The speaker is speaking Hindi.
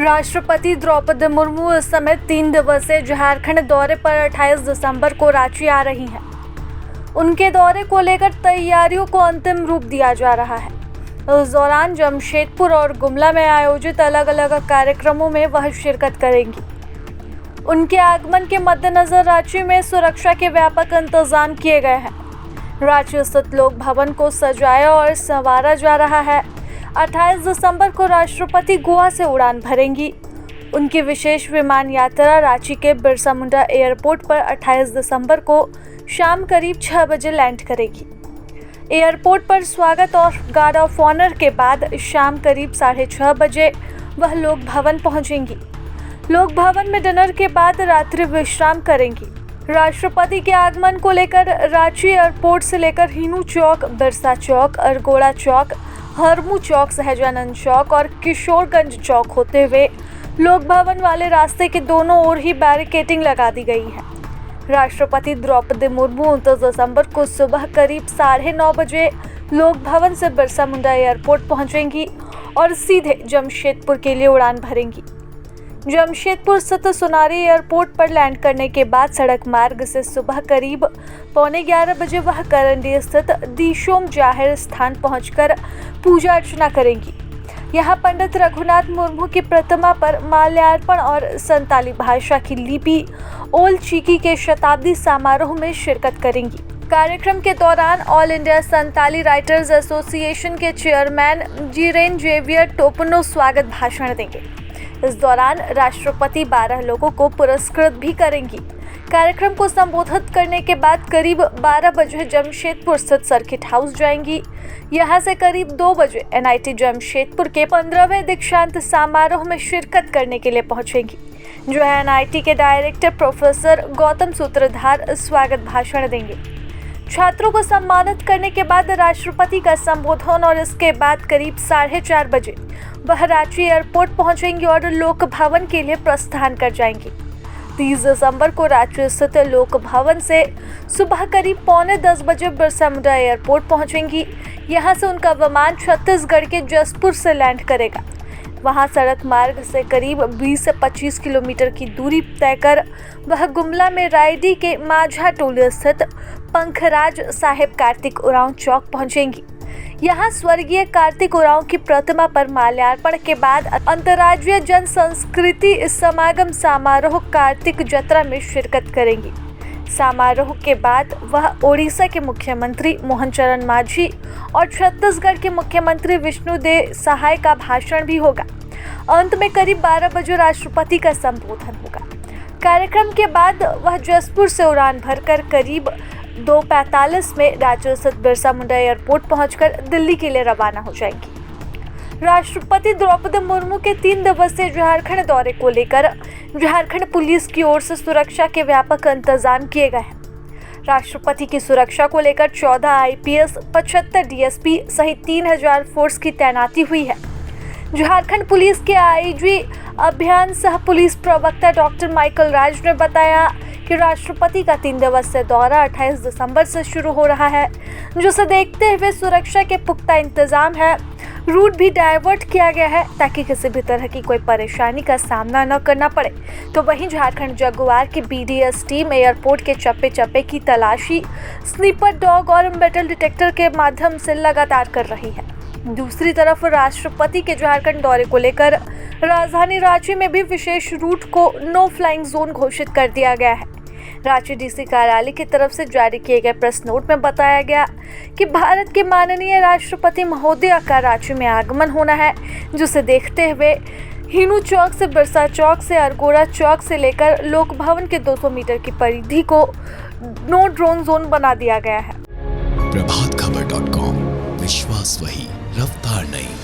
राष्ट्रपति द्रौपदी मुर्मू इस समय 3 दिवसीय झारखंड दौरे पर 28 दिसंबर को रांची आ रही हैं। उनके दौरे को लेकर तैयारियों को अंतिम रूप दिया जा रहा है। इस दौरान जमशेदपुर और गुमला में आयोजित अलग अलग कार्यक्रमों में वह शिरकत करेंगी। उनके आगमन के मद्देनजर रांची में सुरक्षा के व्यापक इंतजाम किए गए हैं। रांची स्थित लोक भवन को सजाया और संवारा जा रहा है। 28 दिसंबर को राष्ट्रपति गोवा से उड़ान भरेंगी। उनकी विशेष विमान यात्रा रांची के बिरसा मुंडा एयरपोर्ट पर 28 दिसंबर को शाम करीब 6 बजे लैंड करेगी। एयरपोर्ट पर स्वागत और गार्ड ऑफ ऑनर के बाद शाम करीब 6:30 बजे वह लोक भवन पहुंचेंगी। लोक भवन में डिनर के बाद रात्रि विश्राम करेंगी। राष्ट्रपति के आगमन को लेकर रांची एयरपोर्ट से लेकर हिनू चौक, बिरसा चौक, अरगोड़ा चौक, हरमू चौक, सहजानंद चौक और किशोरगंज चौक होते हुए लोक भवन वाले रास्ते के दोनों ओर ही बैरिकेडिंग लगा दी गई है। राष्ट्रपति द्रौपदी मुर्मू 29 दिसंबर को सुबह करीब 9:30 बजे लोक भवन से बिरसा मुंडा एयरपोर्ट पहुंचेंगी और सीधे जमशेदपुर के लिए उड़ान भरेंगी। जमशेदपुर स्थित सोनारी एयरपोर्ट पर लैंड करने के बाद सड़क मार्ग से सुबह करीब 11:15 बजे वह करंडी स्थित दिशोम जाहिर स्थान पहुंचकर पूजा अर्चना करेंगी। यहां पंडित रघुनाथ मुर्मू की प्रतिमा पर माल्यार्पण और संताली भाषा की लिपि ओल चिकी के शताब्दी समारोह में शिरकत करेंगी। कार्यक्रम के दौरान all India Santali writers association के चेयरमैन जीरेन जेवियर टोपनो स्वागत भाषण देंगे। इस दौरान राष्ट्रपति 12 लोगों को पुरस्कृत भी करेंगी। कार्यक्रम को संबोधित करने के बाद करीब 12 बजे जमशेदपुर स्थित सर्किट हाउस जाएंगी। यहां से करीब 2 बजे एनआईटी जमशेदपुर के 15वें दीक्षांत समारोह में शिरकत करने के लिए पहुंचेंगी, जो एनआईटी के डायरेक्टर प्रोफेसर गौतम सूत्रधार स्वागत भाषण देंगे। छात्रों को सम्मानित करने के बाद राष्ट्रपति का संबोधन और इसके बाद करीब 4:30 बजे वह रांची एयरपोर्ट पहुंचेंगी और लोक भवन के लिए प्रस्थान कर जाएंगी। 30 दिसंबर को रांची स्थित लोक भवन से सुबह करीब 9:45 बजे बिरसा मुंडा एयरपोर्ट पहुंचेंगी। यहां से उनका विमान छत्तीसगढ़ के जसपुर से लैंड करेगा। वहां सड़क मार्ग से करीब 20 से 25 किलोमीटर की दूरी तय कर वह गुमला में रायडी के माझा टोली स्थित पंखराज साहेब कार्तिक उरांव चौक पहुंचेंगी। यहां स्वर्गीय कार्तिक उरांव की प्रतिमा पर माल्यार्पण के बाद अंतर्राज्यीय जन संस्कृति समागम समारोह कार्तिक जत्रा में शिरकत करेंगी। समारोह के बाद वह ओडिशा के मुख्यमंत्री मोहन चरण मांझी और छत्तीसगढ़ के मुख्यमंत्री विष्णुदेव सहाय का भाषण भी होगा। अंत में करीब 12 बजे राष्ट्रपति का संबोधन होगा। कार्यक्रम के बाद वह जसपुर से उड़ान भरकर करीब 2:45 में रांची स्थित बिरसा मुंडा एयरपोर्ट पहुंचकर दिल्ली के लिए रवाना हो जाएंगी। राष्ट्रपति द्रौपदी मुर्मू के 3 दिवसीय झारखंड दौरे को लेकर झारखंड पुलिस की ओर से सुरक्षा के व्यापक इंतजाम किए गए हैं। राष्ट्रपति की सुरक्षा को लेकर 14 आईपीएस, 75 डीएसपी सहित 3000 फोर्स की तैनाती हुई है। झारखंड पुलिस के आईजी अभियान सह पुलिस प्रवक्ता डॉक्टर माइकल राज ने बताया कि राष्ट्रपति का 3 दिवसीय दौरा 28 दिसंबर से शुरू हो रहा है, जिसे देखते हुए सुरक्षा के पुख्ता इंतजाम है। रूट भी डाइवर्ट किया गया है ताकि किसी भी तरह की कोई परेशानी का सामना न करना पड़े। तो वहीं झारखंड जगुआर की बीडीएस टीम एयरपोर्ट के चप्पे चप्पे की तलाशी स्नीपर डॉग और मेटल डिटेक्टर के माध्यम से लगातार कर रही है। दूसरी तरफ राष्ट्रपति के झारखंड दौरे को लेकर राजधानी रांची में भी विशेष रूट को नो फ्लाइंग जोन घोषित कर दिया गया है। रांची डीसी कार्यालय की तरफ से जारी किए गए प्रेस नोट में बताया गया कि भारत के माननीय राष्ट्रपति महोदय का रांची में आगमन होना है, जिसे देखते हुए हिनू चौक से बिरसा चौक से अरगोड़ा चौक से लेकर लोक भवन के 200 मीटर की परिधि को नो ड्रोन जोन बना दिया गया है। प्रभातखबर.com, विश्वास वही, रफ्तार नहीं।